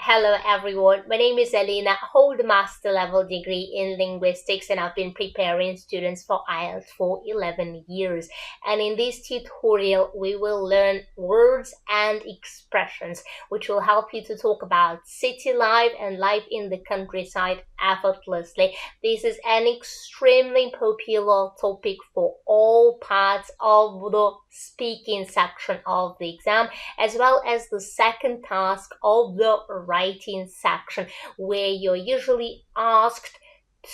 Hello everyone, my name is Elena. I hold a master level degree in linguistics and I've been preparing students for IELTS for 11 years. And in this tutorial, we will learn words and expressions which will help you to talk about city life and life in the countryside effortlessly. This is an extremely popular topic for all parts of the speaking section of the exam, as well as the second task of the writing section, where you're usually asked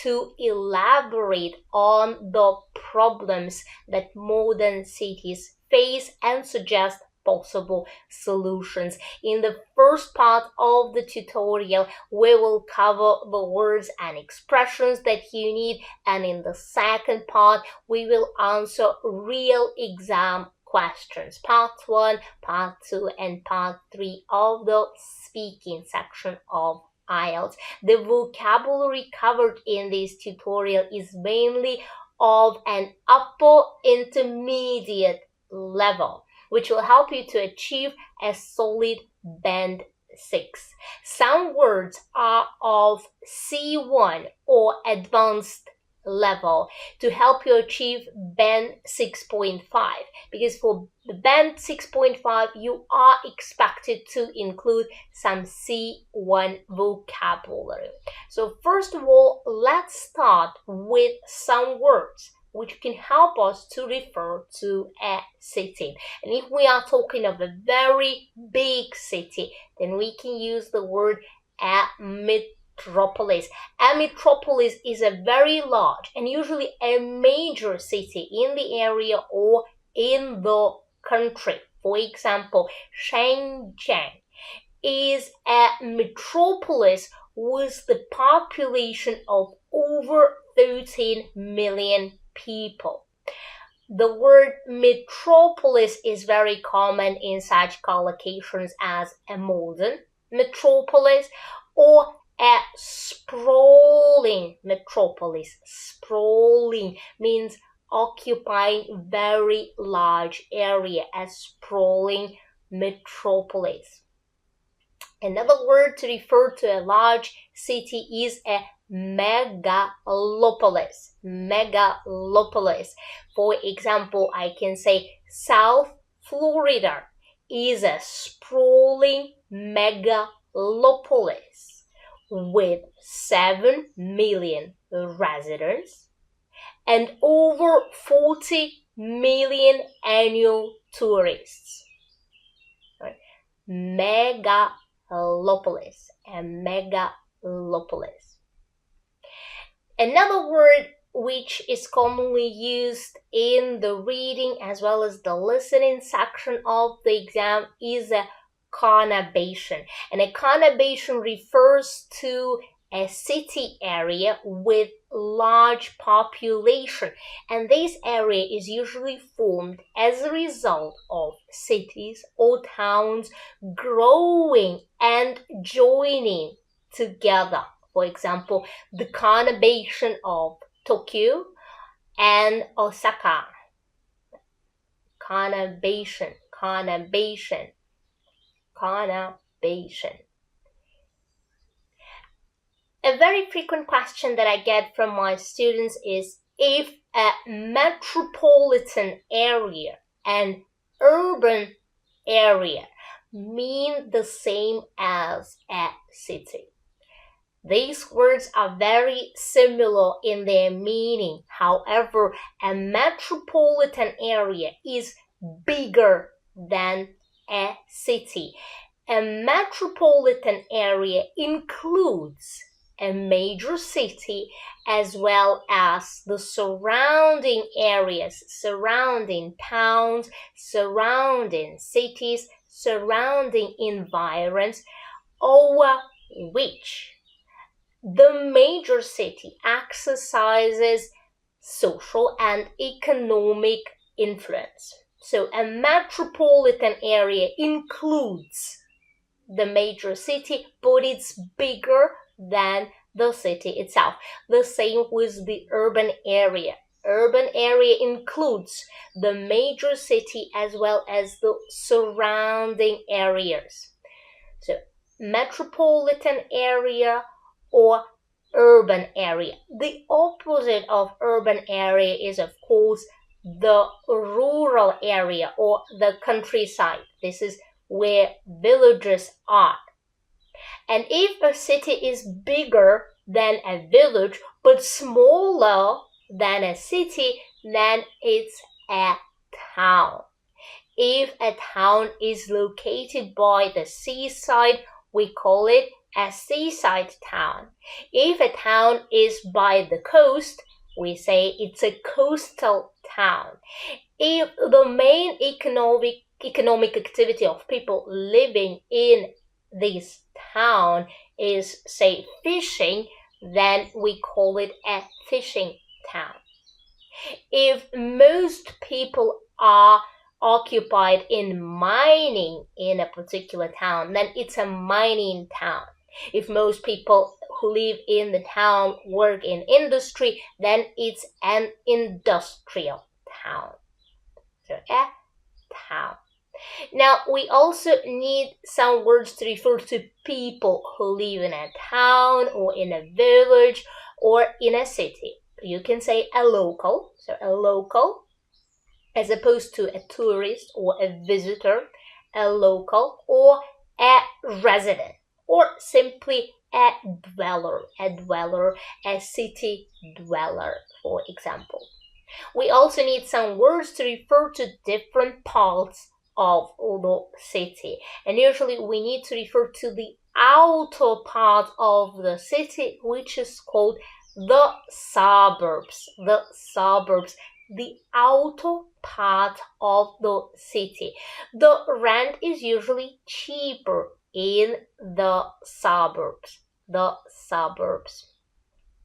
to elaborate on the problems that modern cities face and suggest possible solutions. In the first part of the tutorial, we will cover the words and expressions that you need, and in the second part, we will answer real exam questions. Part 1, Part 2, and Part 3 of the speaking section of IELTS. The vocabulary covered in this tutorial is mainly of an upper intermediate level, which will help you to achieve a solid band 6. Some words are of C1 or advanced level to help you achieve band 6.5, because for the band 6.5 you are expected to include some C1 vocabulary. So first of all, let's start with some words which can help us to refer to a city. And if we are talking of a very big city, then we can use the word a metropolis. A metropolis is a very large and usually a major city in the area or in the country. For example, Shenzhen is a metropolis with the population of over 13 million people. The word metropolis is very common in such collocations as a modern metropolis or a sprawling metropolis. Sprawling means occupying very large area, a sprawling metropolis. Another word to refer to a large city is a megalopolis. Megalopolis. For example, I can say South Florida is a sprawling megalopolis with 7 million residents and over 40 million annual tourists. Right? Megalopolis, a megalopolis. Another word which is commonly used in the reading as well as the listening section of the exam is a conurbation. And a conurbation refers to a city area with large population, and this area is usually formed as a result of cities or towns growing and joining together. For example, the conurbation of Tokyo and Osaka. Conurbation. A very frequent question that I get from my students is if a metropolitan area and urban area mean the same as a city. These words are very similar in their meaning. However, a metropolitan area is bigger than a city. A metropolitan area includes a major city as well as the surrounding areas, surrounding towns, surrounding cities, surrounding environs, over which the major city exercises social and economic influence. So a metropolitan area includes the major city, but it's bigger than the city itself. The same with the urban area. Urban area includes the major city as well as the surrounding areas. So metropolitan area or urban area. The opposite of urban area is, of course, the rural area or the countryside. This is where villages are. And if a city is bigger than a village but smaller than a city, then it's a town. If a town is located by the seaside, we call it a seaside town. If a town is by the coast, we say it's a coastal town. If the main economic activity of people living in this town is, say, fishing, then we call it a fishing town. If most people are occupied in mining in a particular town, then it's a mining town. If most people who live in the town work in industry, then it's an industrial town. So a town. Now, we also need some words to refer to people who live in a town or in a village or in a city. You can say a local, so a local, as opposed to a tourist or a visitor, a local, or a resident, or simply a dweller, a city dweller, for example. We also need some words to refer to different parts of the city, and usually we need to refer to the outer part of the city, which is called the suburbs. The outer part of the city. The rent is usually cheaper in the suburbs.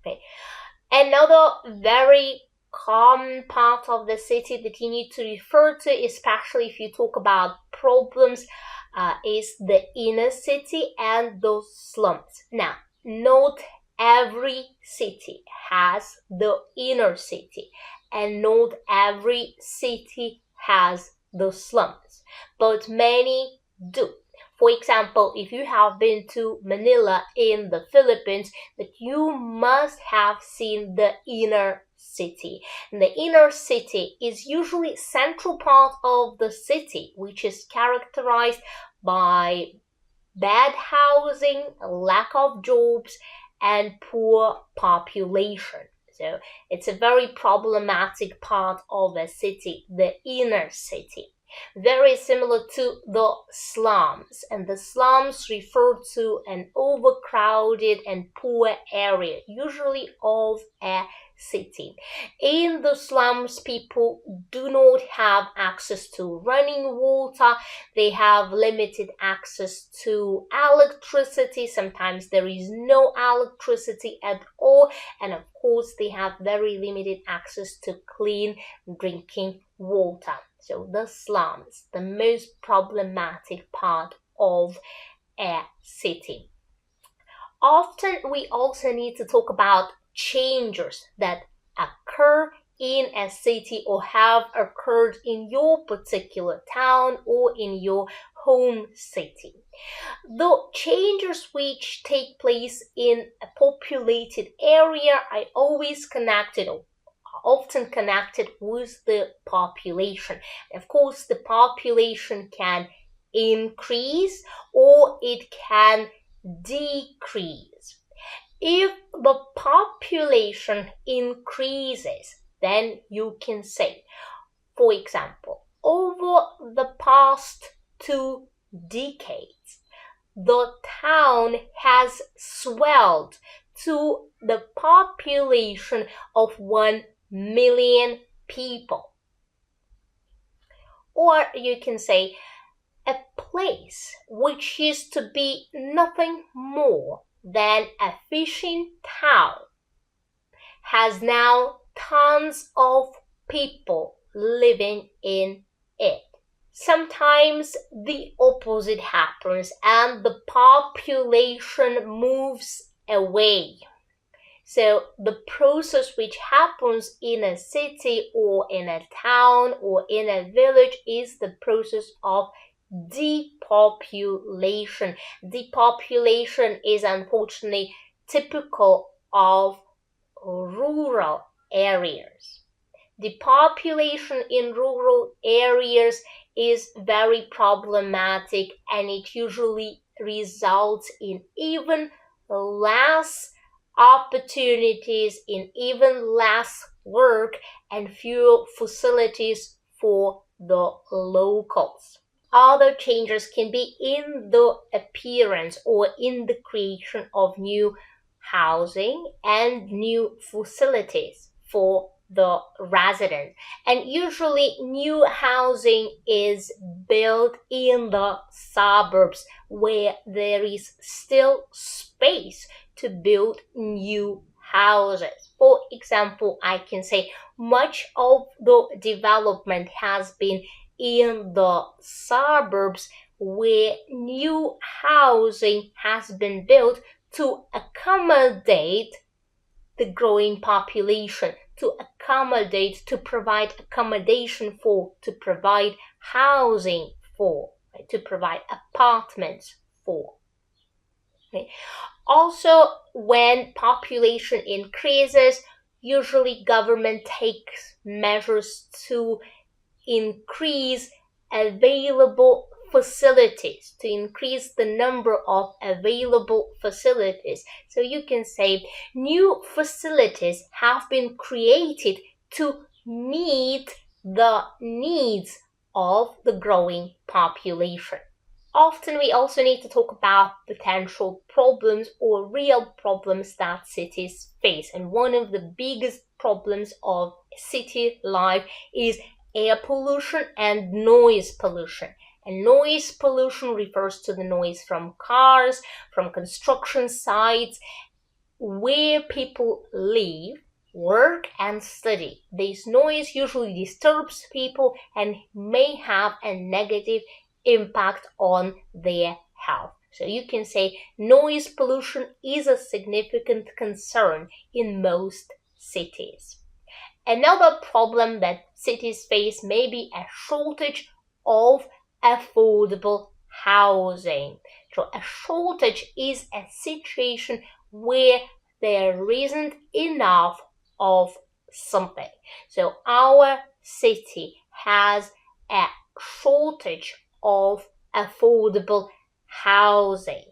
Okay. Another very common part of the city that you need to refer to, especially if you talk about problems, is the inner city and the slums. Now, not every city has the inner city, and not every city has the slums, but many do. For example, if you have been to Manila in the Philippines, that you must have seen the inner city. And the inner city is usually central part of the city, which is characterized by bad housing, lack of jobs, and poor population. So it's a very problematic part of a city, the inner city. Very similar to the slums, and the slums refer to an overcrowded and poor area, usually of a city. In the slums, people do not have access to running water. They have limited access to electricity. Sometimes there is no electricity at all, and of course they have very limited access to clean drinking water. So the slums, the most problematic part of a city. Often we also need to talk about changes that occur in a city or have occurred in your particular town or in your home city. The changes which take place in a populated area are often connected with the population. Of course, the population can increase or it can decrease. If the population increases, then you can say, for example, over the past 2 decades, the town has swelled to the population of 1 million people. Or you can say, a place which used to be nothing more than a fishing town has now tons of people living in it. Sometimes the opposite happens and the population moves away. So the process which happens in a city or in a town or in a village is the process of depopulation. Depopulation is unfortunately typical of rural areas. Depopulation in rural areas is very problematic, and it usually results in even less opportunities, in even less work, and fewer facilities for the locals. Other changes can be in the appearance or in the creation of new housing and new facilities for the residents. And usually new housing is built in the suburbs where there is still space to build new houses. For example, I can say much of the development has been in the suburbs where new housing has been built to accommodate the growing population, to provide accommodation for, to provide housing for, right? To provide apartments for. Okay. Also, when population increases, usually government takes measures to increase available facilities, to increase the number of available facilities. So you can say new facilities have been created to meet the needs of the growing population. Often we also need to talk about potential problems or real problems that cities face. And one of the biggest problems of city life is air pollution and noise pollution. And noise pollution refers to the noise from cars, from construction sites, where people live, work, and study. This noise usually disturbs people and may have a negative impact on their health. So you can say noise pollution is a significant concern in most cities. Another problem that cities face may be a shortage of affordable housing. So a shortage is a situation where there isn't enough of something. So our city has a shortage of affordable housing.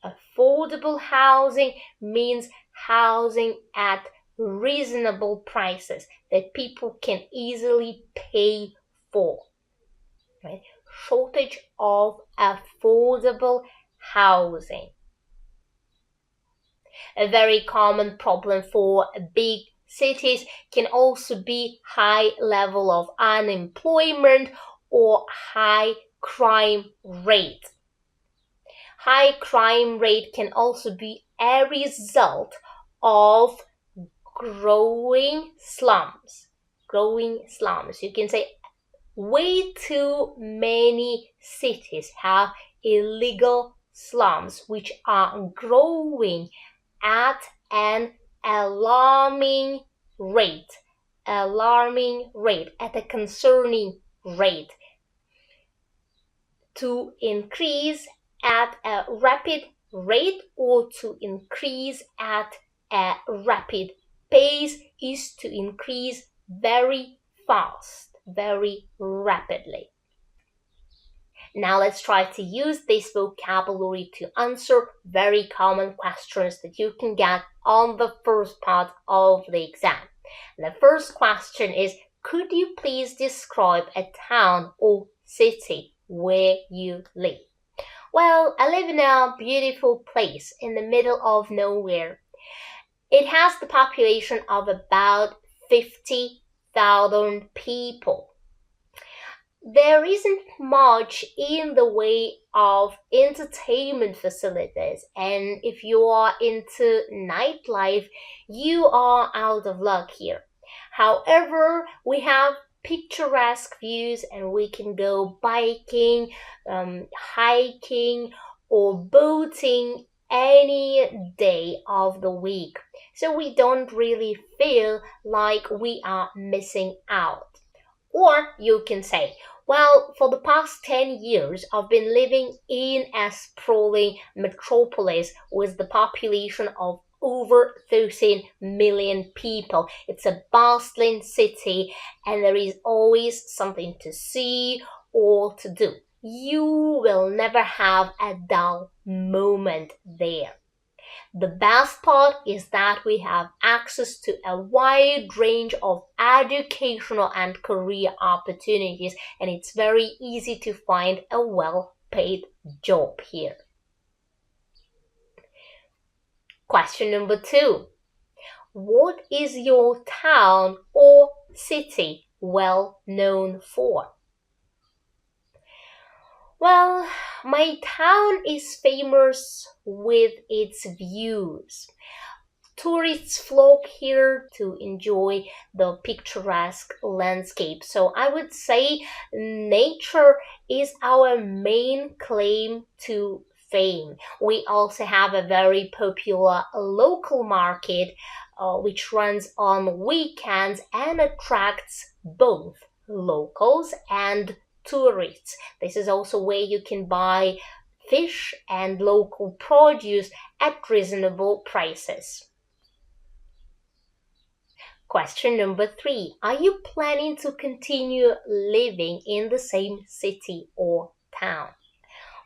Affordable housing means housing at reasonable prices that people can easily pay for. Right? Shortage of affordable housing. A very common problem for big cities can also be high level of unemployment or high crime rate. High crime rate can also be a result of growing slums. You can say way too many cities have illegal slums which are growing at an alarming rate, at a concerning rate. To increase at a rapid rate or to increase at a rapid pace is to increase very fast, very rapidly. Now let's try to use this vocabulary to answer very common questions that you can get on the first part of the exam. The first question is, could you please describe a town or city where you live? Well, I live in a beautiful place in the middle of nowhere. It has the population of about 50,000 people. There isn't much in the way of entertainment facilities, and if you are into nightlife, you are out of luck here. However, we have picturesque views and we can go biking, hiking, or boating any day of the week. So we don't really feel like we are missing out. Or you can say, Well, for the past 10 years, I've been living in a sprawling metropolis with the population of over 13 million people. It's a bustling city, and there is always something to see or to do. You will never have a dull moment there. The best part is that we have access to a wide range of educational and career opportunities, and it's very easy to find a well-paid job here. Question number 2. What is your town or city well known for? Well, my town is famous with its views. Tourists flock here to enjoy the picturesque landscape. So I would say nature is our main claim to fame. We also have a very popular local market which runs on weekends and attracts both locals and tourists. This is also where you can buy fish and local produce at reasonable prices. Question number 3. Are you planning to continue living in the same city or town?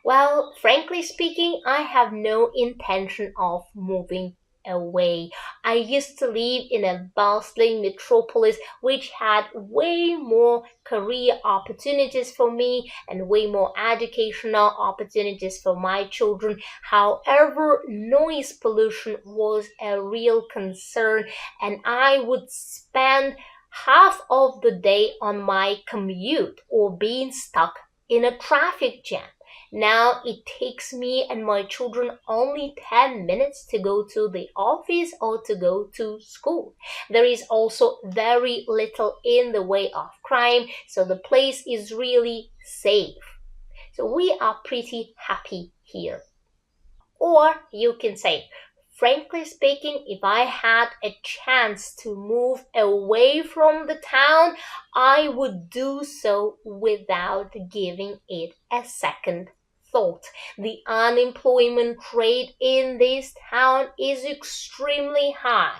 Well, frankly speaking, I have no intention of moving away. I used to live in a bustling metropolis which had way more career opportunities for me and way more educational opportunities for my children. However, noise pollution was a real concern, and I would spend half of the day on my commute or being stuck in a traffic jam. Now it takes me and my children only 10 minutes to go to the office or to go to school. There is also very little in the way of crime, so the place is really safe. So we are pretty happy here. Or you can say, frankly speaking, if I had a chance to move away from the town, I would do so without giving it a second thought. The unemployment rate in this town is extremely high,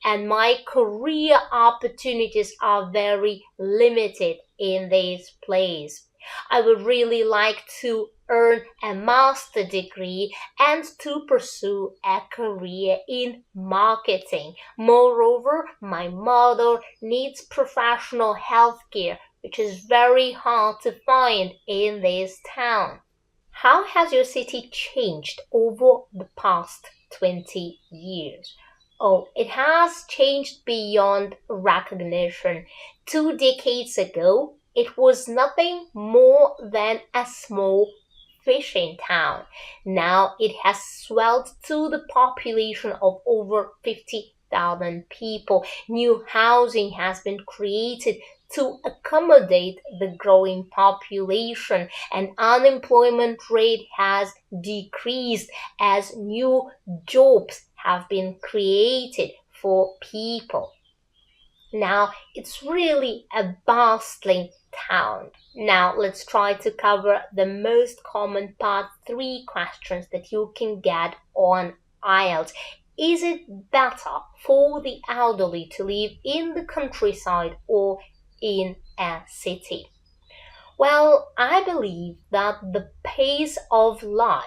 and my career opportunities are very limited in this place. I would really like to earn a master degree and to pursue a career in marketing. Moreover, my mother needs professional health care, which is very hard to find in this town. How has your city changed over the past 20 years? Oh, it has changed beyond recognition. 2 decades ago, it was nothing more than a small fishing town. Now it has swelled to the population of over 50,000 people. New housing has been created to accommodate the growing population, and unemployment rate has decreased as new jobs have been created for people. Now it's really a bustling town. Now let's try to cover the most common part 3 questions that you can get on IELTS. Is it better for the elderly to live in the countryside or in a city? Well, I believe that the pace of life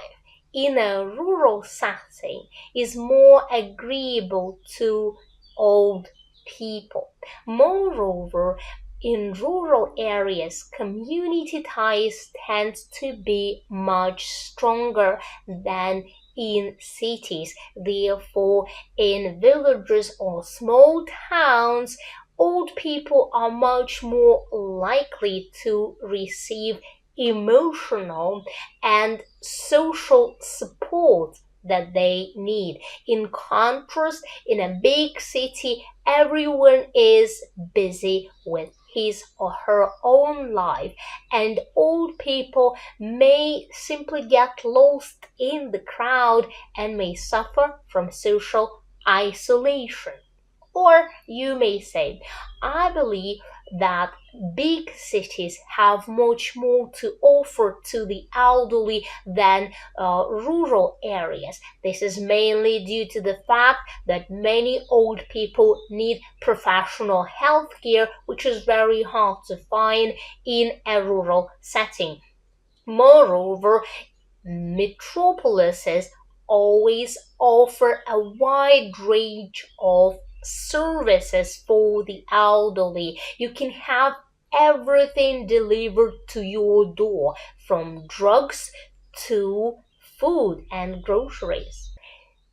in a rural setting is more agreeable to old people. Moreover, in rural areas, community ties tend to be much stronger than in cities. Therefore, in villages or small towns, old people are much more likely to receive emotional and social support that they need. In contrast, in a big city, everyone is busy with his or her own life, and old people may simply get lost in the crowd and may suffer from social isolation. Or you may say, I believe that big cities have much more to offer to the elderly than rural areas. This is mainly due to the fact that many old people need professional health care, which is very hard to find in a rural setting. Moreover, metropolises always offer a wide range of services for the elderly. You can have everything delivered to your door, from drugs to food and groceries.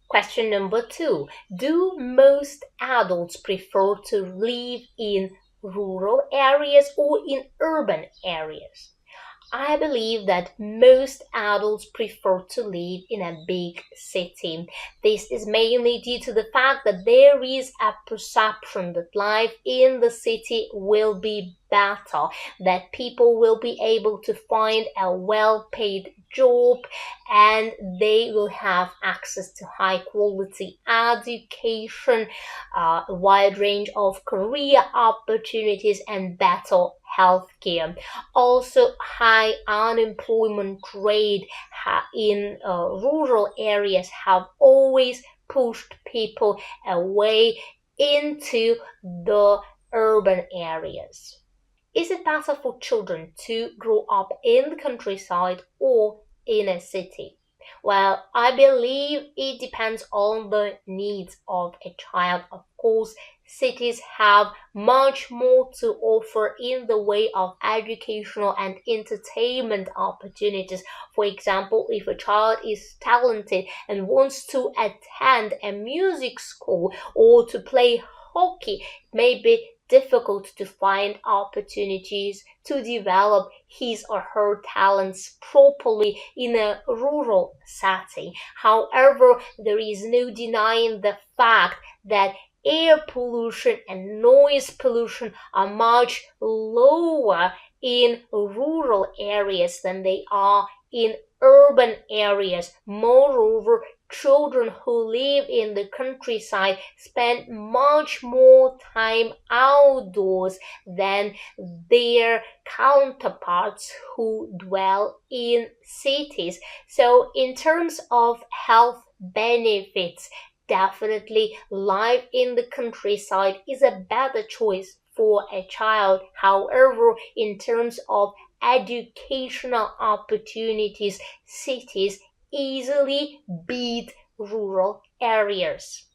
Question number 2. Do most adults prefer to live in rural areas or in urban areas? I believe that most adults prefer to live in a big city. This is mainly due to the fact that there is a perception that life in the city will be better, that people will be able to find a well-paid job, and they will have access to high quality education, a wide range of career opportunities, and better healthcare. Also, high unemployment rate in rural areas have always pushed people away into the urban areas. Is it better for children to grow up in the countryside or in a city? Well, I believe it depends on the needs of a child. Of course, cities have much more to offer in the way of educational and entertainment opportunities. For example, if a child is talented and wants to attend a music school or to play hockey, it may be difficult to find opportunities to develop his or her talents properly in a rural setting. However, there is no denying the fact that air pollution and noise pollution are much lower in rural areas than they are in urban areas. Moreover, children who live in the countryside spend much more time outdoors than their counterparts who dwell in cities. So, in terms of health benefits, definitely life in the countryside is a better choice for a child. However, in terms of educational opportunities, cities easily beat rural areas.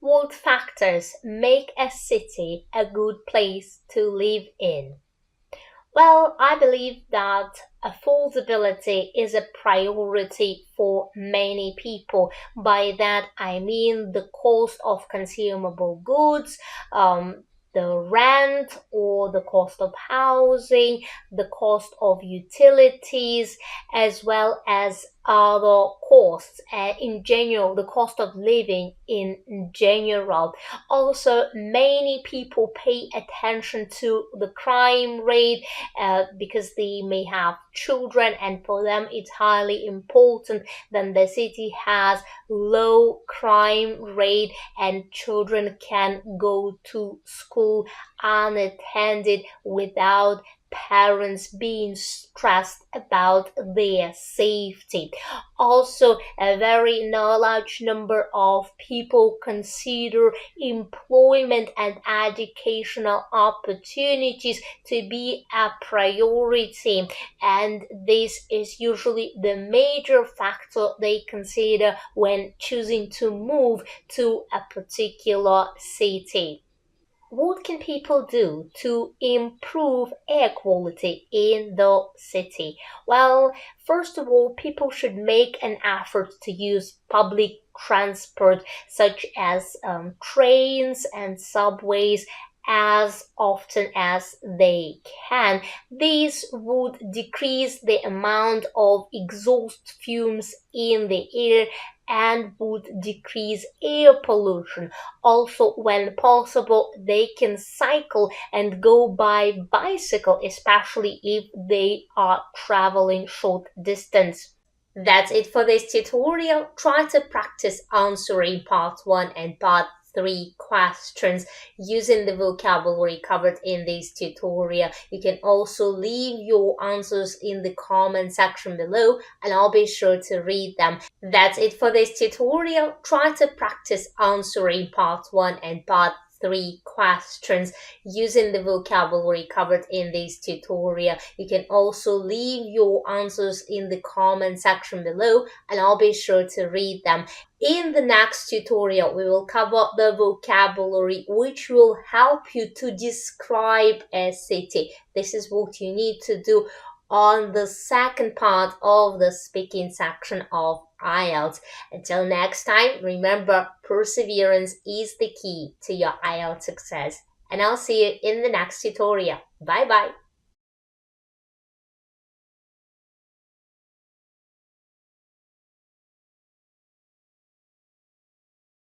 What factors make a city a good place to live in? Well, I believe that affordability is a priority for many people. By that, I mean the cost of consumable goods, the rent or the cost of housing, the cost of utilities, as well as other costs, in general, the cost of living in general. Also, many people pay attention to the crime rate because they may have children, and for them it's highly important that the city has low crime rate and children can go to school unattended without parents being stressed about their safety. Also, a very large number of people consider employment and educational opportunities to be a priority, and this is usually the major factor they consider when choosing to move to a particular city. What can people do to improve air quality in the city? Well, first of all, people should make an effort to use public transport such as trains and subways as often as they can. This would decrease the amount of exhaust fumes in the air and would decrease air pollution. Also, when possible, they can cycle and go by bicycle, especially if they are traveling short distance. That's it for this tutorial. Try to practice answering part 1 and part 3 questions using the vocabulary covered in this tutorial. You can also leave your answers in the comment section below and I'll be sure to read them. That's it for this tutorial. Try to practice answering part 1 and part 3 questions using the vocabulary covered in this tutorial. You can also leave your answers in the comment section below and I'll be sure to read them. In the next tutorial, we will cover the vocabulary which will help you to describe a city. This is what you need to do on the second part of the speaking section of IELTS. Until next time, remember, perseverance is the key to your IELTS success. And I'll see you in the next tutorial. Bye bye.